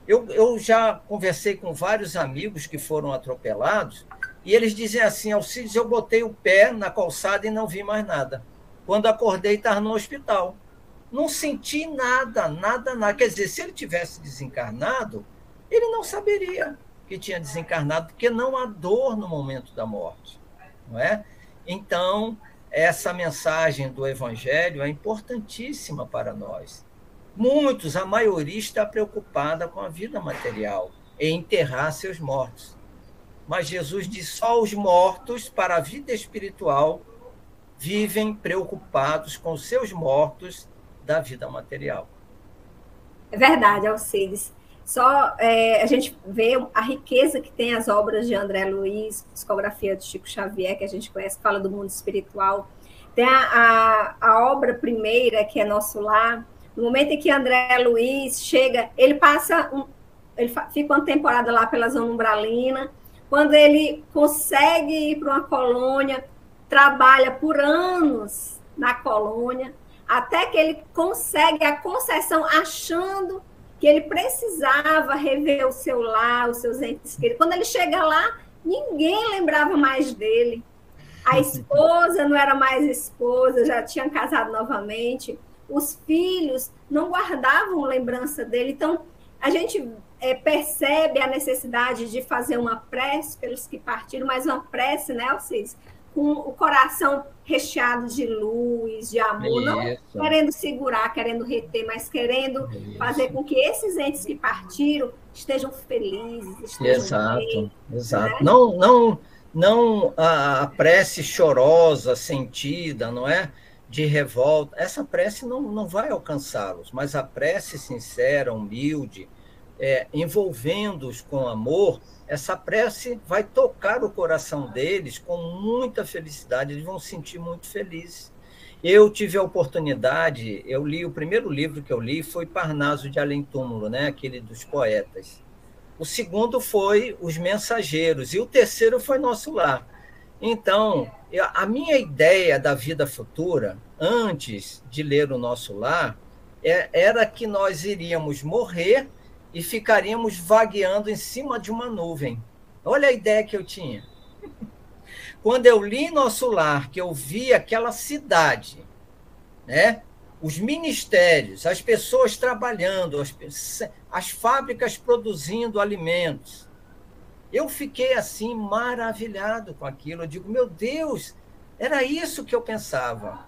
Eu já conversei com vários amigos que foram atropelados e eles dizem assim: Alcides, eu botei o pé na calçada e não vi mais nada. Quando acordei, estava no hospital. Não senti nada. Quer dizer, se ele tivesse desencarnado, ele não saberia que tinha desencarnado, porque não há dor no momento da morte, não é? Então, essa mensagem do Evangelho é importantíssima para nós. A maioria está preocupada com a vida material, em enterrar seus mortos. Mas Jesus diz: só os mortos para a vida espiritual vivem preocupados com os seus mortos da vida material. É verdade, Alcides. Só a gente vê a riqueza que tem as obras de André Luiz, psicografia de Chico Xavier, que a gente conhece, fala do mundo espiritual. Tem a obra primeira, que é Nosso Lar. No momento em que André Luiz chega, ele fica uma temporada lá pela Zona Umbralina. Quando ele consegue ir para uma colônia, trabalha por anos na colônia, até que ele consegue a concessão, achando que ele precisava rever o seu lar, os seus entes queridos. Quando ele chega lá, ninguém lembrava mais dele. A esposa não era mais esposa, já tinha casado novamente. Os filhos não guardavam lembrança dele. Então, a gente percebe a necessidade de fazer uma prece pelos que partiram, mas uma prece, né, Alcides? Com o coração recheado de luz, de amor, não querendo segurar, querendo reter, mas querendo fazer com que esses entes que partiram estejam felizes, estejam bem. Exato. Né? Não a prece chorosa, sentida, não é? De revolta. Essa prece não vai alcançá-los, mas a prece sincera, humilde, envolvendo-os com amor, essa prece vai tocar o coração deles com muita felicidade, eles vão se sentir muito felizes. Eu tive a oportunidade, o primeiro livro que eu li foi Parnaso de Além Túmulo, né? Aquele dos poetas. O segundo foi Os Mensageiros, e o terceiro foi Nosso Lar. Então, a minha ideia da vida futura, antes de ler o Nosso Lar, era que nós iríamos morrer e ficaríamos vagueando em cima de uma nuvem. Olha a ideia que eu tinha. Quando eu li Nosso Lar, que eu vi aquela cidade, né? Os ministérios, as pessoas trabalhando, as fábricas produzindo alimentos, eu fiquei assim maravilhado com aquilo. Eu digo, meu Deus, era isso que eu pensava.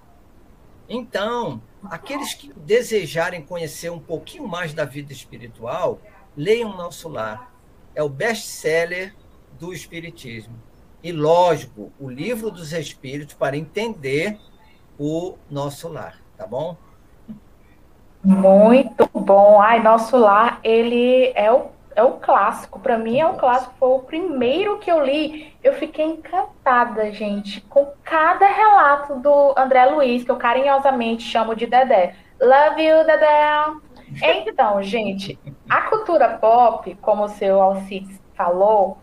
Então, aqueles que desejarem conhecer um pouquinho mais da vida espiritual, leiam Nosso Lar. É o best-seller do Espiritismo. e, lógico, o Livro dos Espíritos para entender o nosso lar, tá bom? Muito bom. Ai, Nosso Lar, ele é o clássico. Para mim é o clássico. Foi o primeiro que eu li. Eu fiquei encantada, gente, com cada relato do André Luiz, que eu carinhosamente chamo de Dedé. Love you, Dedé. Então, gente, a cultura pop, como o seu Alcides falou,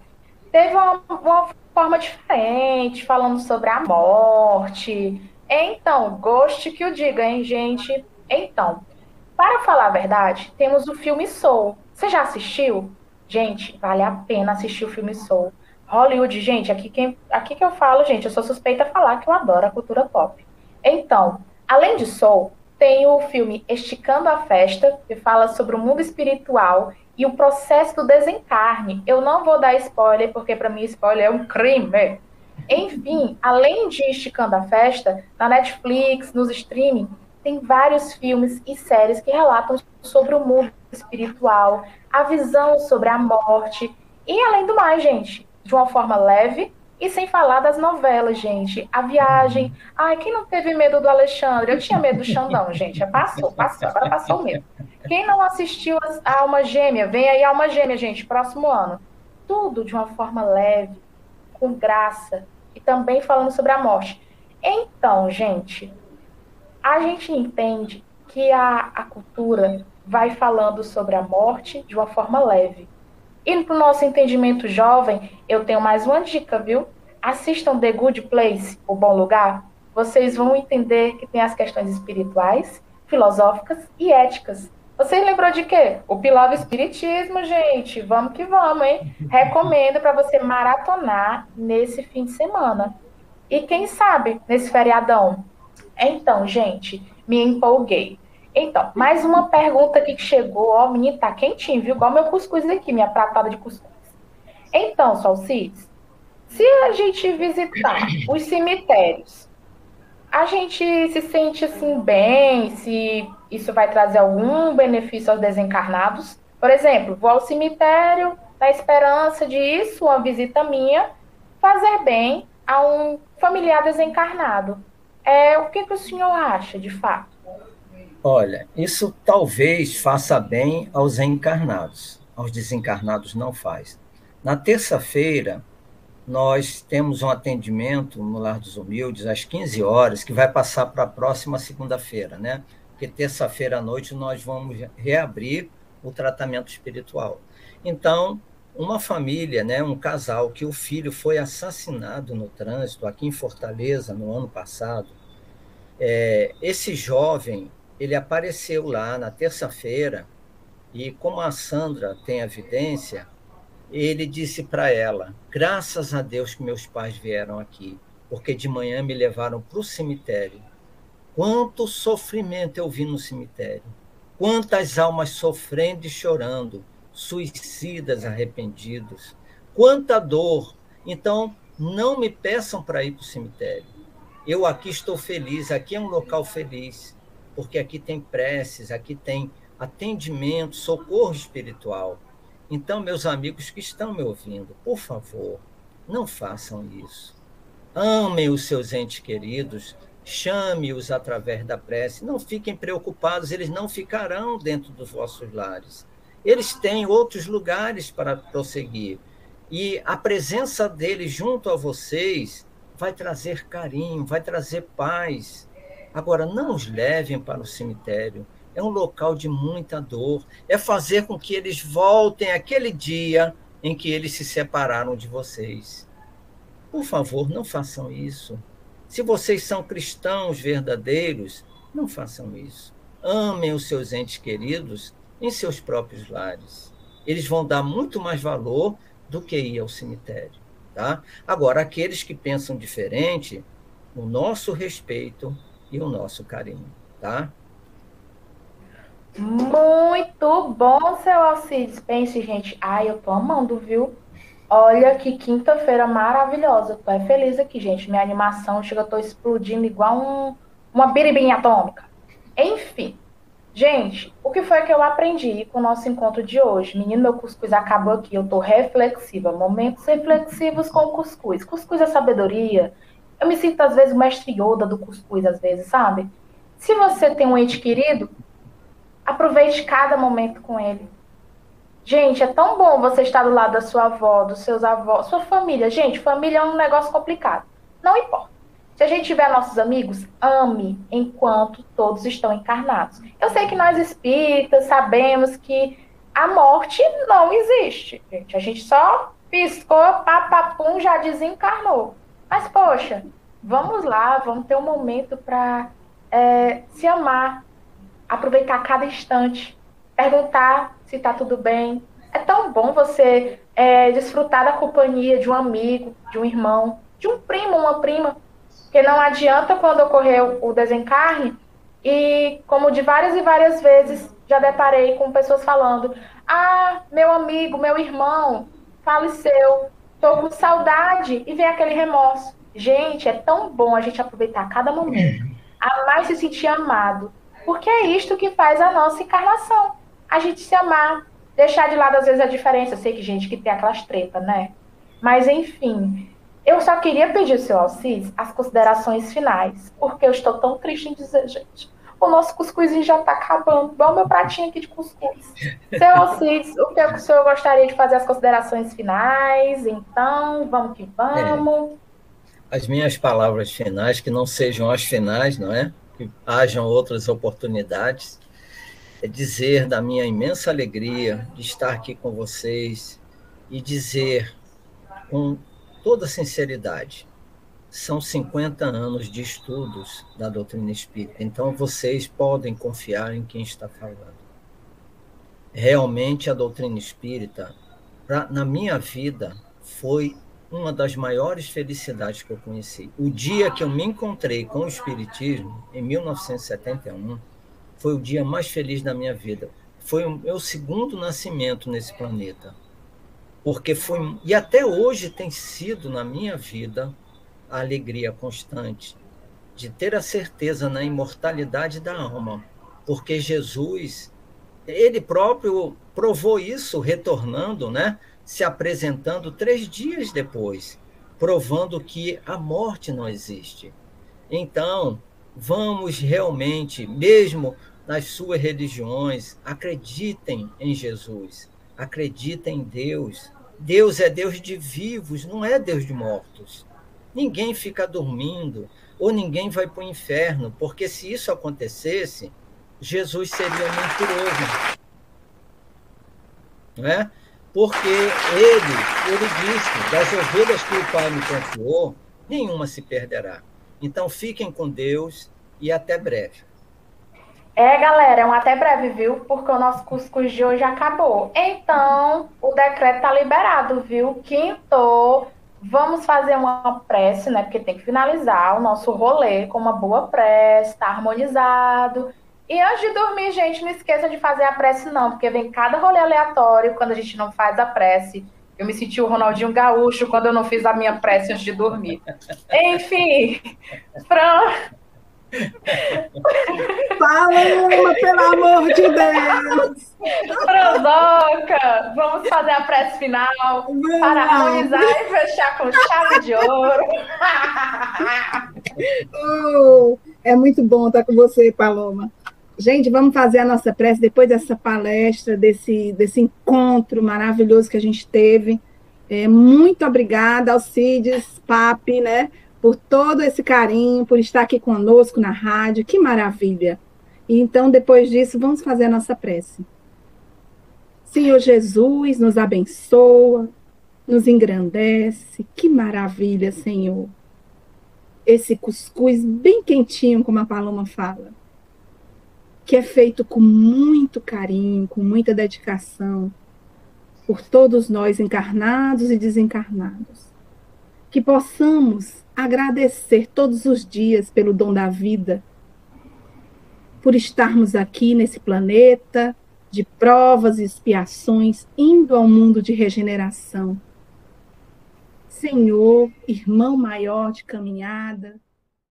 teve uma forma diferente, falando sobre a morte. Então, goste que o diga, hein, gente? Então, para falar a verdade, temos o filme Soul. Você já assistiu? Gente, vale a pena assistir o filme Soul. Hollywood, gente, aqui que eu falo, gente, eu sou suspeita a falar que eu adoro a cultura pop. Então, além de Soul, tem o filme Esticando a Festa, que fala sobre o mundo espiritual e o processo do desencarne. Eu não vou dar spoiler, porque para mim spoiler é um crime. Enfim, além de Esticando a Festa, na Netflix, nos streaming, tem vários filmes e séries que relatam sobre o mundo espiritual, a visão sobre a morte, e além do mais, gente, de uma forma leve e sem falar das novelas, gente. A Viagem. Ai, quem não teve medo do Alexandre? Eu tinha medo do Xandão, gente. Passou, agora passou o medo. Quem não assistiu a Alma Gêmea? Vem aí a Alma Gêmea, gente, próximo ano. Tudo de uma forma leve, com graça, e também falando sobre a morte. Então, gente, a gente entende que a cultura vai falando sobre a morte de uma forma leve. E para o nosso entendimento jovem, eu tenho mais uma dica, viu? Assistam The Good Place, O Bom Lugar. Vocês vão entender que tem as questões espirituais, filosóficas e éticas. Vocês lembrou de quê? O Pilar do Espiritismo, gente. Vamos que vamos, hein? Recomendo para você maratonar nesse fim de semana. E quem sabe, nesse feriadão. Então, gente, me empolguei. Então, mais uma pergunta aqui que chegou. Ó, menino, tá quentinho, viu? Igual meu cuscuz aqui, minha pratada de cuscuz. Então, Salcides, se a gente visitar os cemitérios, a gente se sente assim bem, se isso vai trazer algum benefício aos desencarnados? Por exemplo, vou ao cemitério na esperança de isso, uma visita minha, fazer bem a um familiar desencarnado. O que o senhor acha, de fato? Olha, isso talvez faça bem aos encarnados, aos desencarnados não faz. Na terça-feira, nós temos um atendimento no Lar dos Humildes, às 15 horas, que vai passar para a próxima segunda-feira, né? Porque terça-feira à noite nós vamos reabrir o tratamento espiritual. Então, uma família, né, um casal, que o filho foi assassinado no trânsito aqui em Fortaleza no ano passado, esse jovem, ele apareceu lá na terça-feira e, como a Sandra tem evidência, ele disse para ela: graças a Deus que meus pais vieram aqui, porque de manhã me levaram para o cemitério. Quanto sofrimento eu vi no cemitério, quantas almas sofrendo e chorando, suicidas arrependidos, quanta dor. Então, não me peçam para ir para o cemitério. Eu aqui estou feliz, aqui é um local feliz, porque aqui tem preces, aqui tem atendimento, socorro espiritual. Então, meus amigos que estão me ouvindo, por favor, não façam isso. Amem os seus entes queridos, chame-os através da prece, não fiquem preocupados, eles não ficarão dentro dos vossos lares. Eles têm outros lugares para prosseguir. E a presença deles junto a vocês vai trazer carinho, vai trazer paz. Agora, não os levem para o cemitério. É um local de muita dor. É fazer com que eles voltem àquele dia em que eles se separaram de vocês. Por favor, não façam isso. Se vocês são cristãos verdadeiros, não façam isso. Amem os seus entes queridos em seus próprios lares. Eles vão dar muito mais valor do que ir ao cemitério. Tá? Agora, aqueles que pensam diferente, o nosso respeito e o nosso carinho. Tá? Muito bom, seu Alcides. Pense, gente. Ai, eu tô amando, viu? Olha que quinta-feira maravilhosa. Tô feliz aqui, gente. Minha animação chega, eu tô explodindo igual uma biribinha atômica. Enfim, gente, o que foi que eu aprendi com o nosso encontro de hoje? Menino, meu cuscuz acabou aqui, eu tô reflexiva. Momentos reflexivos com o cuscuz. Cuscuz é sabedoria. Eu me sinto, às vezes, o mestre Yoda do cuscuz, às vezes, sabe? Se você tem um ente querido, aproveite cada momento com ele. Gente, é tão bom você estar do lado da sua avó, dos seus avós, sua família. Gente, família é um negócio complicado. Não importa. Se a gente tiver nossos amigos, ame enquanto todos estão encarnados. Eu sei que nós espíritas sabemos que a morte não existe, gente. A gente só piscou, papapum, já desencarnou. Mas, poxa, vamos lá, vamos ter um momento para se amar, aproveitar cada instante, perguntar se está tudo bem. É tão bom você desfrutar da companhia de um amigo, de um irmão, de um primo, uma prima. Porque não adianta quando ocorreu o desencarne, e como de várias e várias vezes já deparei com pessoas falando: ah, meu amigo, meu irmão faleceu, tô com saudade, e vem aquele remorso. Gente, é tão bom a gente aproveitar cada momento, amar e se sentir amado, porque é isto que faz a nossa encarnação, a gente se amar, deixar de lado às vezes a diferença. Eu sei que gente que tem aquelas tretas, né? Mas enfim, eu só queria pedir ao seu Alcides as considerações finais, porque eu estou tão triste em dizer, gente, o nosso cuscuzinho já está acabando, igual o meu pratinho aqui de cuscuz. Seu Alcides, o que o senhor gostaria de fazer as considerações finais? Então, vamos que vamos. As minhas palavras finais, que não sejam as finais, não é? Que hajam outras oportunidades, é dizer da minha imensa alegria de estar aqui com vocês e dizer com toda sinceridade, são 50 anos de estudos da doutrina espírita, então vocês podem confiar em quem está falando. Realmente a doutrina espírita, na minha vida, foi uma das maiores felicidades que eu conheci. O dia que eu me encontrei com o espiritismo, em 1971, foi o dia mais feliz da minha vida. Foi o meu segundo nascimento nesse planeta. Porque foi, e até hoje tem sido na minha vida a alegria constante de ter a certeza na imortalidade da alma, porque Jesus, ele próprio provou isso retornando, né? Se apresentando 3 dias depois, provando que a morte não existe. Então, vamos realmente, mesmo nas suas religiões, acreditem em Jesus. Acredita em Deus. Deus é Deus de vivos, não é Deus de mortos. Ninguém fica dormindo, ou ninguém vai para o inferno, porque se isso acontecesse, Jesus seria um mentiroso. Não é? Porque ele disse, das ovelhas que o Pai me confiou, nenhuma se perderá. Então fiquem com Deus e até breve. Galera, é um até breve, viu? Porque o nosso cuscuz de hoje acabou. Então, o decreto tá liberado, viu? Quinto, vamos fazer uma prece, né? Porque tem que finalizar o nosso rolê com uma boa prece, tá harmonizado. E antes de dormir, gente, não esqueça de fazer a prece não, porque vem cada rolê aleatório quando a gente não faz a prece. Eu me senti o Ronaldinho Gaúcho quando eu não fiz a minha prece antes de dormir. Enfim, Fran... Fala, pelo amor de Deus! Franzoca, vamos fazer a prece final para harmonizar e fechar com chave de ouro. É muito bom estar com você, Paloma. Gente, vamos fazer a nossa prece depois dessa palestra, desse encontro maravilhoso que a gente teve. Muito obrigada, Alcides, Papi, né? Por todo esse carinho, por estar aqui conosco na rádio, que maravilha. E então, depois disso, vamos fazer a nossa prece. Senhor Jesus, nos abençoa, nos engrandece, que maravilha, Senhor. Esse cuscuz bem quentinho, como a Paloma fala, que é feito com muito carinho, com muita dedicação, por todos nós encarnados e desencarnados. Que possamos agradecer todos os dias pelo dom da vida, por estarmos aqui nesse planeta de provas e expiações, indo ao mundo de regeneração. Senhor, irmão maior de caminhada,